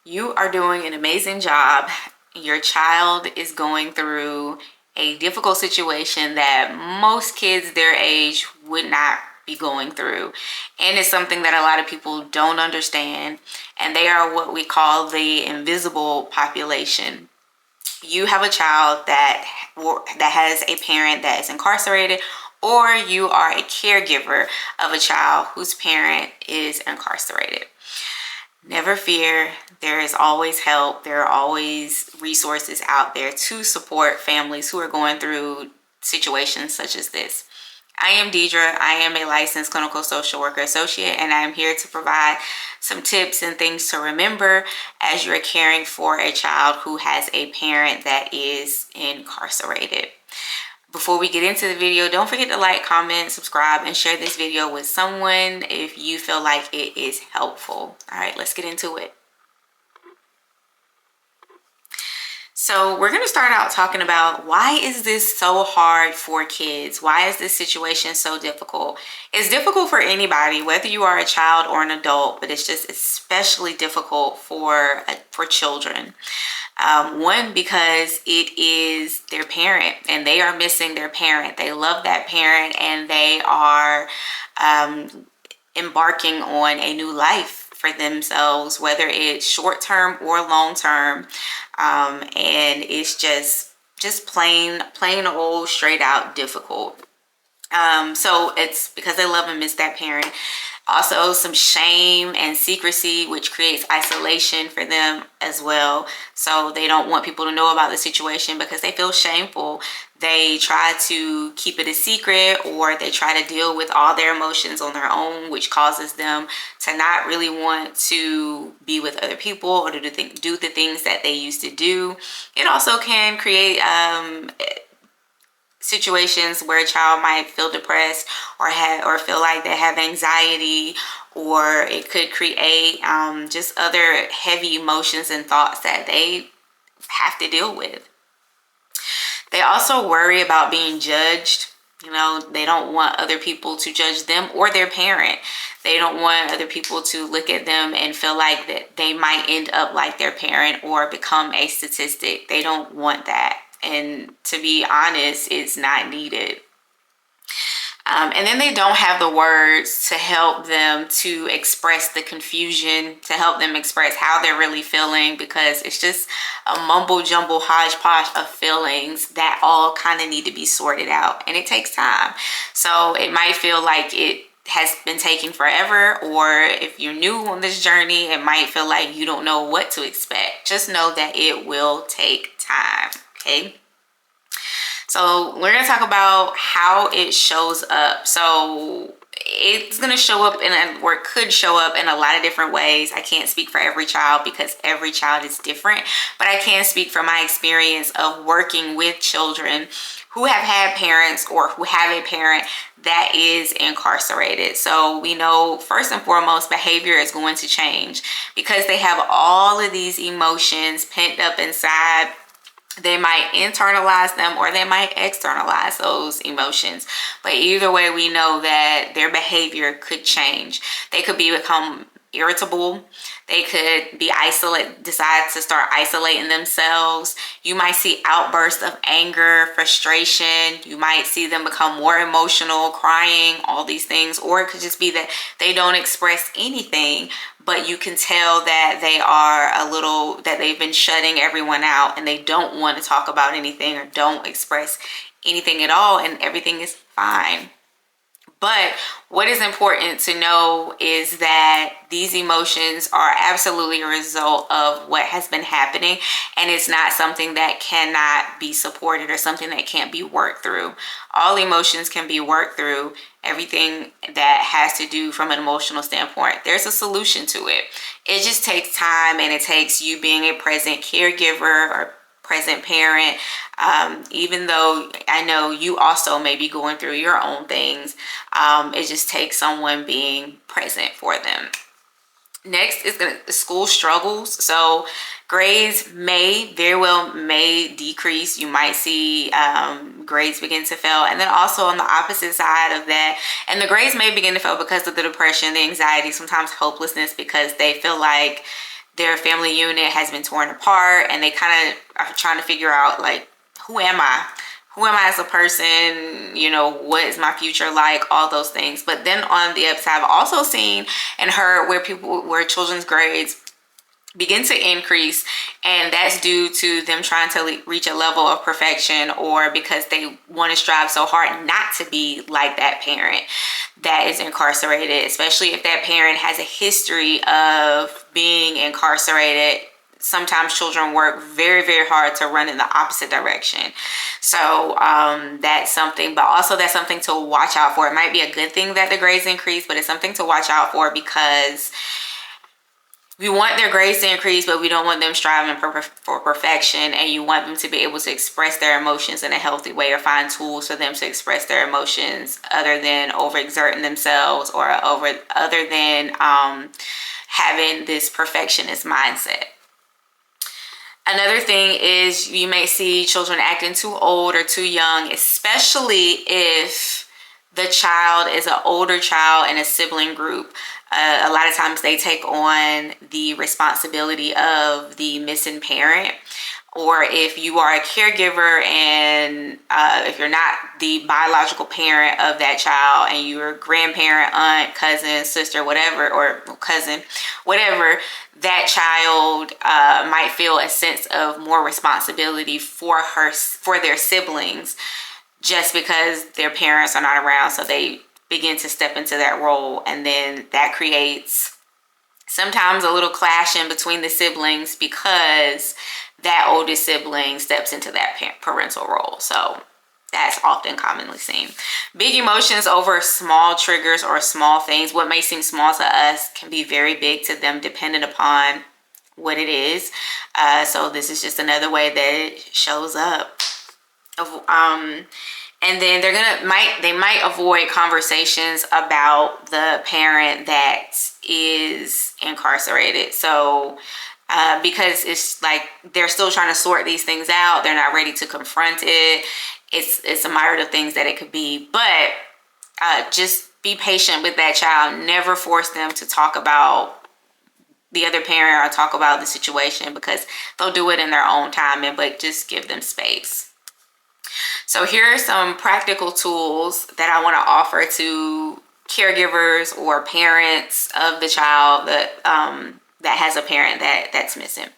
You are doing an amazing job. Your child is going through a difficult situation that most kids their age would not be going through. And it's something that a lot of people don't understand. And they are what we call the invisible population. You have a child that has a parent that is incarcerated, or you are a caregiver of a child whose parent is incarcerated. Never fear, there is always help. There are always resources out there to support families who are going through situations such as this. I am Deidre. I am a licensed clinical social worker associate, and I am here to provide some tips and things to remember as you're caring for a child who has a parent that is incarcerated. Before we get into the video, don't forget to like, comment, subscribe, and share this video with someone if you feel like it is helpful. All right, let's get into it. So we're going to start out talking about why is this so hard for kids? Why is this situation so difficult? It's difficult for anybody, whether you are a child or an adult, but it's just especially difficult for children. One, because it is their parent and they are missing their parent. They love that parent and they are embarking on a new life for themselves, whether it's short-term or long-term. And it's just plain old straight out difficult. So it's because they love and miss that parent. Also, some shame and secrecy, which creates isolation for them as well. So they don't want people to know about the situation because they feel shameful. They try to keep it a secret, or they try to deal with all their emotions on their own, which causes them to not really want to be with other people or to do the things that they used to do. It also can create situations where a child might feel depressed or feel like they have anxiety, or it could create just other heavy emotions and thoughts that they have to deal with. They also worry about being judged. You know, they don't want other people to judge them or their parent. They don't want other people to look at them and feel like that they might end up like their parent or become a statistic. They don't want that. And to be honest, it's not needed. And then they don't have the words to help them to express the confusion, to help them express how they're really feeling, because it's just a mumble jumble hodgepodge of feelings that all kind of need to be sorted out, and it takes time. So it might feel like it has been taking forever, or if you're new on this journey, it might feel like you don't know what to expect. Just know that it will take time, okay? So we're going to talk about how it shows up. So it's going to show up or it could show up in a lot of different ways. I can't speak for every child because every child is different, but I can speak from my experience of working with children who have had parents or who have a parent that is incarcerated. So we know first and foremost, behavior is going to change because they have all of these emotions pent up inside. They might internalize them or they might externalize those emotions. But either way, we know that their behavior could change. They could become irritable. They could be decide to start isolating themselves. You might see outbursts of anger, frustration. You might see them become more emotional, crying, all these things. Or it could just be that they don't express anything, but you can tell that that they've been shutting everyone out and they don't want to talk about anything or don't express anything at all, and everything is fine. But what is important to know is that these emotions are absolutely a result of what has been happening, and it's not something that cannot be supported or something that can't be worked through. All emotions can be worked through. Everything that has to do from an emotional standpoint, there's a solution to it. It just takes time, and it takes you being a present caregiver or present parent. Even though I know you also may be going through your own things, it just takes someone being present for them. Next is the school struggles. So grades very well decrease. You might see grades begin to fail. And then also on the opposite side of that, and the grades may begin to fail because of the depression, the anxiety, sometimes hopelessness, because they feel like their family unit has been torn apart, and they kind of are trying to figure out, like, who am I? Who am I as a person? You know, what is my future like? All those things. But then on the upside, I've also seen and heard where children's grades begin to increase, and that's due to them trying to reach a level of perfection, or because they want to strive so hard not to be like that parent that is incarcerated, especially if that parent has a history of being incarcerated. Sometimes children work very, very hard to run in the opposite direction. So that's something, but also that's something to watch out for. It might be a good thing that the grades increase, but it's something to watch out for, because we want their grades to increase, but we don't want them striving for perfection. And you want them to be able to express their emotions in a healthy way, or find tools for them to express their emotions other than overexerting themselves, or other than having this perfectionist mindset. Another thing is, you may see children acting too old or too young, especially if the child is an older child in a sibling group. A lot of times they take on the responsibility of the missing parent. Or if you are a caregiver, and if you're not the biological parent of that child, and you're a grandparent, aunt, cousin, sister, whatever, or cousin, whatever, that child might feel a sense of more responsibility for their siblings, just because their parents are not around. So they begin to step into that role, and then that creates sometimes a little clashing between the siblings, because that oldest sibling steps into that parental role. So that's often commonly seen. Big emotions over small triggers or small things. What may seem small to us can be very big to them, depending upon what it is. So this is just another way that it shows up. And then they might avoid conversations about the parent that is incarcerated. So because it's like they're still trying to sort these things out, they're not ready to confront it. It's a myriad of things that it could be. But just be patient with that child. Never force them to talk about the other parent or talk about the situation, because they'll do it in their own time. But just give them space. So here are some practical tools that I want to offer to caregivers or parents of the child that has a parent that's missing.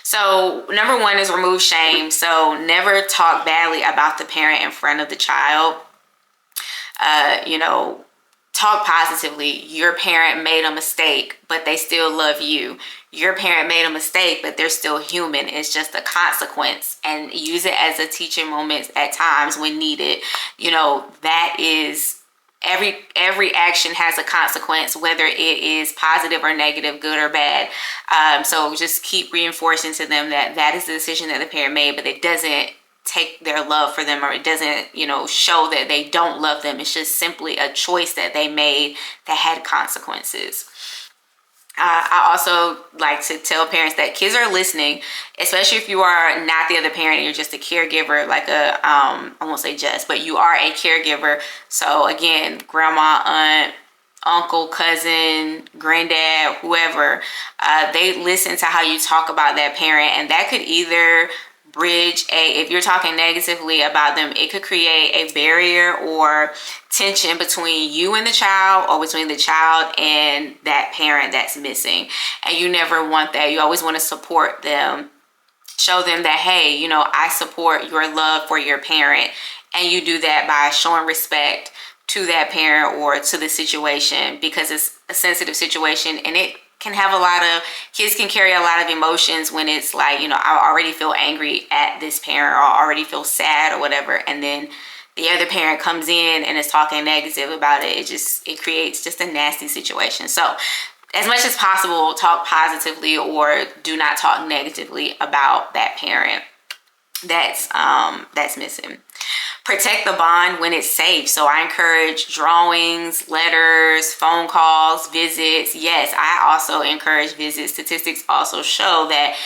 So number one is remove shame. So never talk badly about the parent in front of the child. Talk positively. Your parent made a mistake, but they still love you. Your parent made a mistake, but they're still human. It's just a consequence, and use it as a teaching moment at times when needed. That is, every action has a consequence, whether it is positive or negative, good or bad. So just keep reinforcing to them that is the decision that the parent made, but it doesn't take their love for them, or it doesn't, show that they don't love them. It's just simply a choice that they made that had consequences. I also like to tell parents that kids are listening, especially if you are not the other parent and you're just a caregiver, like I won't say just, but you are a caregiver. So again, grandma, aunt, uncle, cousin, granddad, whoever, they listen to how you talk about that parent, and that could either bridge if you're talking negatively about them, it could create a barrier or tension between you and the child, or between the child and that parent that's missing. And you never want that. You always want to support them, show them that, hey, I support your love for your parent. And you do that by showing respect to that parent or to the situation, because it's a sensitive situation, and it can have kids can carry a lot of emotions when it's like, I already feel angry at this parent, or already feel sad or whatever. And then the other parent comes in and is talking negative about it. It creates just a nasty situation. So as much as possible, talk positively, or do not talk negatively about that parent that's missing. Protect the bond when it's safe. So I encourage drawings, letters, phone calls, visits. Yes, I also encourage visits. Statistics also show that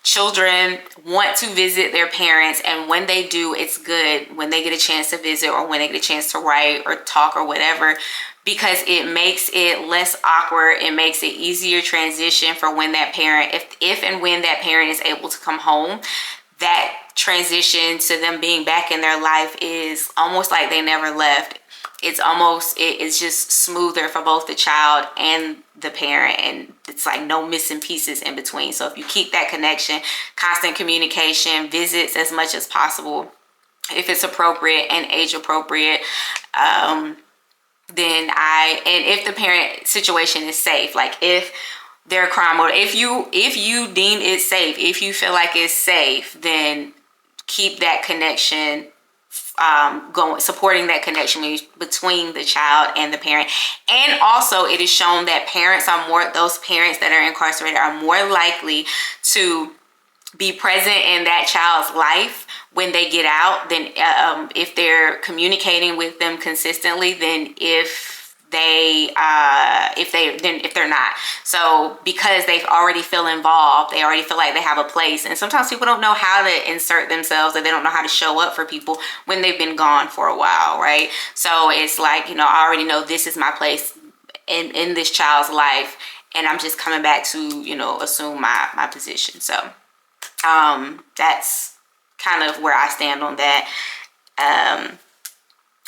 children want to visit their parents, and when they do, it's good. When they get a chance to visit, or when they get a chance to write or talk or whatever, because it makes it less awkward. It makes it easier transition for when that parent, if and when that parent is able to come home, that transition to them being back in their life is almost like they never left. It's just smoother for both the child and the parent, and it's like no missing pieces in between. So if you keep that connection, constant communication, visits as much as possible, if it's appropriate and age appropriate, and if the parent situation is safe, like if their crime, or if you deem it safe, if you feel like it's safe, then keep that connection going, supporting that connection between the child and the parent. And also, it is shown that those parents that are incarcerated are more likely to be present in that child's life when they get out than if they're communicating with them consistently than if they're not. So because they already feel involved, they already feel like they have a place. And sometimes people don't know how to insert themselves, or they don't know how to show up for people when they've been gone for a while, right? So it's like, I already know this is my place in this child's life, and I'm just coming back to, assume my position. So that's kind of where I stand on that.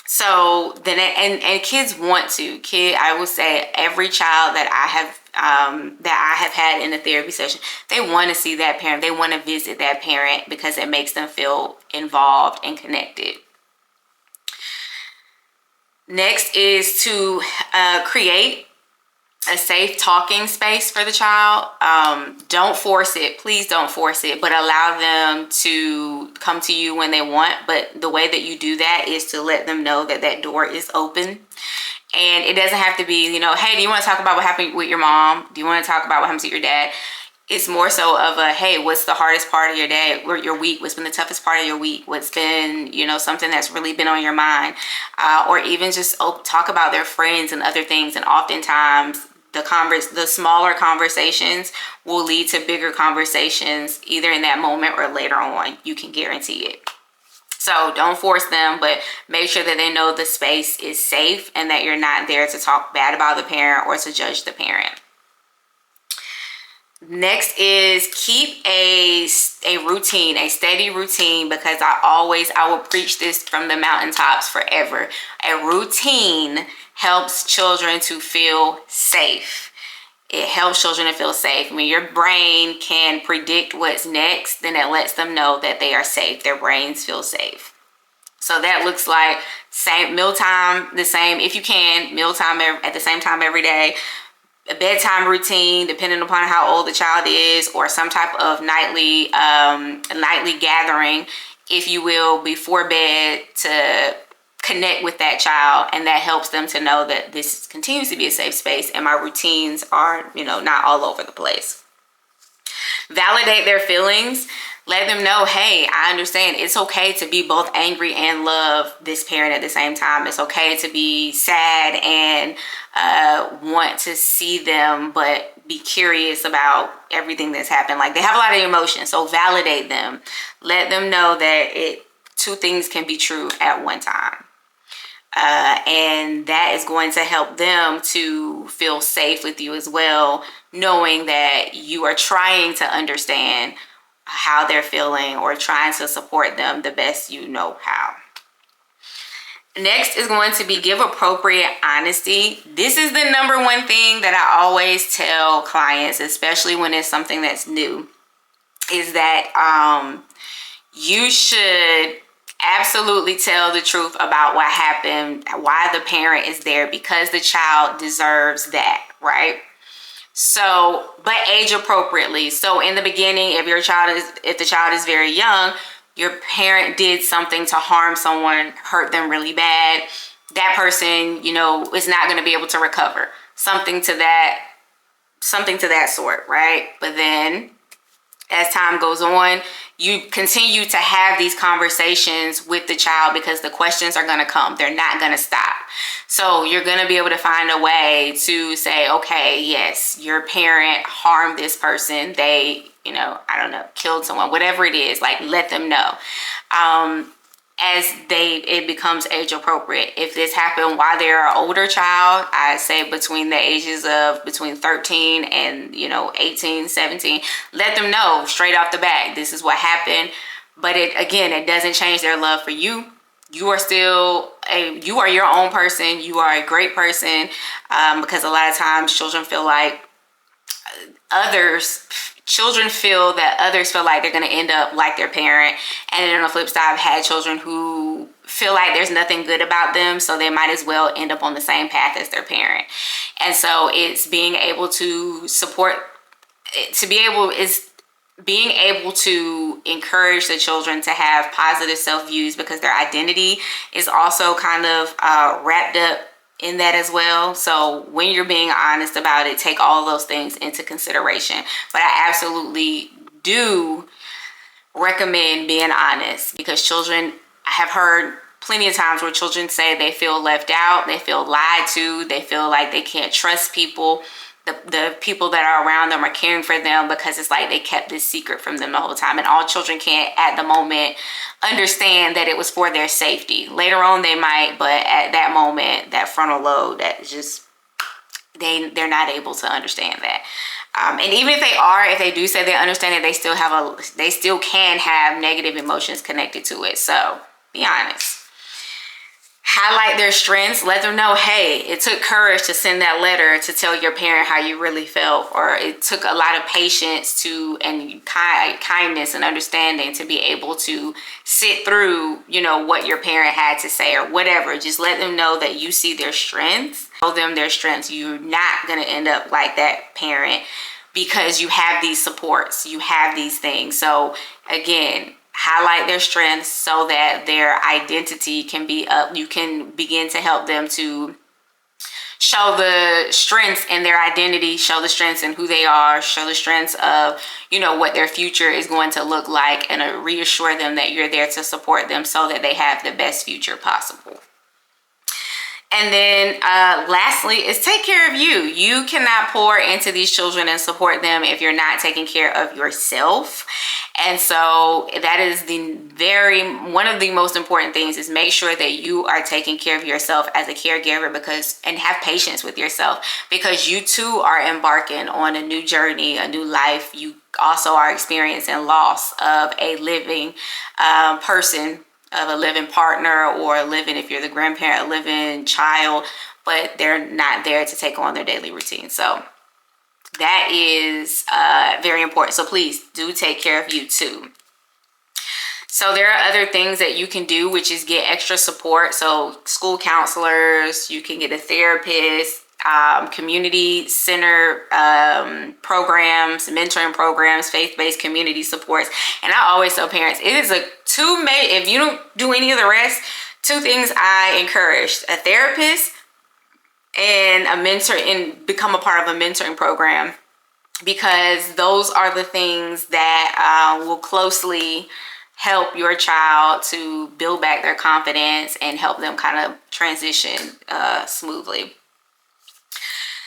So then, and kids want to. I would say every child that I have had in a therapy session, they want to see that parent. They want to visit that parent because it makes them feel involved and connected. Next is to create a safe talking space for the child. Don't force it. Please don't force it, but allow them to come to you when they want. But the way that you do that is to let them know that that door is open. And it doesn't have to be, hey, do you want to talk about what happened with your mom? Do you want to talk about what happened to your dad? It's more so of a, hey, what's the hardest part of your day or your week? What's been the toughest part of your week? What's been, something that's really been on your mind? Or even just talk about their friends and other things. And oftentimes the smaller conversations will lead to bigger conversations either in that moment or later on. You can guarantee it. So don't force them, but make sure that they know the space is safe and that you're not there to talk bad about the parent or to judge the parent. Next is keep a routine, a steady routine, because I will preach this from the mountaintops forever. A routine helps children to feel safe. It helps children to feel safe. When your brain can predict what's next, then it lets them know that they are safe. Their brains feel safe. So that looks like mealtime, the same, if you can, mealtime at the same time every day. A bedtime routine, depending upon how old the child is, or some type of nightly gathering, if you will, before bed to connect with that child, and that helps them to know that this continues to be a safe space and my routines are, not all over the place. Validate their feelings. Let them know, hey, I understand. It's okay to be both angry and love this parent at the same time. It's okay to be sad and want to see them, but be curious about everything that's happened. Like, they have a lot of emotions, so validate them. Let them know that two things can be true at one time. And that is going to help them to feel safe with you as well, knowing that you are trying to understand how they're feeling or trying to support them the best you know how. Next is going to be give appropriate honesty. This is the number one thing that I always tell clients, especially when it's something that's new, is that you should absolutely tell the truth about what happened, why the parent is there, because the child deserves that, right? So, but age appropriately. So in the beginning, if the child is very young, your parent did something to harm someone, hurt them really bad, that person, is not going to be able to recover. Something to that sort, right? But then as time goes on, you continue to have these conversations with the child because the questions are going to come. They're not going to stop. So you're going to be able to find a way to say, okay, yes, your parent harmed this person. They, killed someone, whatever it is, like, let them know. as it becomes age appropriate. If this happened while they're an older child, I say between the ages of between 13 and 18, 17, let them know straight off the bat, this is what happened. But it doesn't change their love for you. You are still you are your own person. You are a great person, because a lot of times children feel like children feel that others feel like they're going to end up like their parent. And then on the flip side, I've had children who feel like there's nothing good about them, so they might as well end up on the same path as their parent. And so it's being able to support, being able to encourage the children to have positive self-views, because their identity is also kind of wrapped up in that as well. So when you're being honest about it, take all those things into consideration. But I absolutely do recommend being honest, because children, I have heard plenty of times where children say they feel left out, they feel lied to, they feel like they can't trust people. The people that are around them are caring for them because it's like they kept this secret from them the whole time. And all children can't at the moment understand that it was for their safety. Later on they might, but at that moment, that frontal lobe, that just, they're not able to understand that. And even if they do say they understand it, they still can have negative emotions connected to it. So be honest. Highlight their strengths. Let them know, hey, it took courage to send that letter to tell your parent how you really felt, or it took a lot of patience and kindness and understanding to be able to sit through, what your parent had to say or whatever. Just let them know that you see their strengths. Show them their strengths. You're not going to end up like that parent, because you have these supports, you have these things. So again, highlight their strengths so that their identity can be up. You can begin to help them to show the strengths in their identity, show the strengths in who they are, show the strengths of, what their future is going to look like, and reassure them that you're there to support them so that they have the best future possible. And then lastly is take care of you. You cannot pour into these children and support them if you're not taking care of yourself. And so that is one of the most important things, is make sure that you are taking care of yourself as a caregiver, and have patience with yourself, because you too are embarking on a new journey, a new life. You also are experiencing loss of a living person, of a living partner, or if you're the grandparent, a living child, but they're not there to take on their daily routine. So that is very important. So please do take care of you too. So there are other things that you can do, which is get extra support. So school counselors, you can get a therapist, community center programs, mentoring programs, faith-based community supports. And I always tell parents, it is if you don't do any of the rest, 2 things I encourage: a therapist and a mentor, and become a part of a mentoring program, because those are the things that will closely help your child to build back their confidence and help them kind of transition smoothly.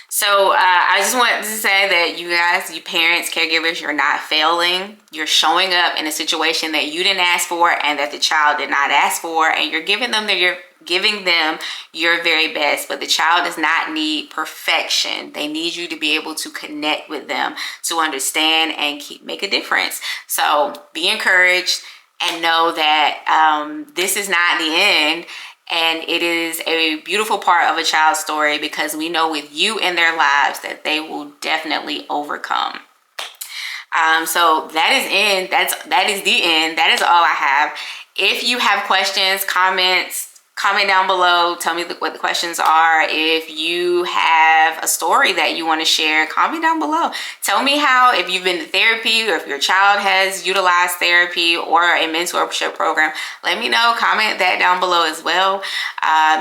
So I just wanted to say that you guys, you parents, caregivers, you're not failing. You're showing up in a situation that you didn't ask for and that the child did not ask for, and you're giving them your very best. But the child does not need perfection. They need you to be able to connect with them, to understand and make a difference. So be encouraged and know that this is not the end. And it is a beautiful part of a child's story, because we know with you in their lives that they will definitely overcome. So that is the end. That is all I have. If you have questions, comments, comment down below. Tell me what the questions are. If you have a story that you want to share, comment down below. Tell me if you've been to therapy, or if your child has utilized therapy or a mentorship program. Let me know. Comment that down below as well.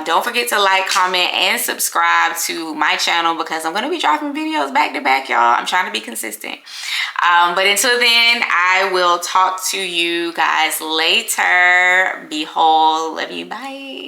Don't forget to like, comment, and subscribe to my channel, because I'm going to be dropping videos back to back, y'all. I'm trying to be consistent. But until then, I will talk to you guys later. Be whole. Love you. Bye.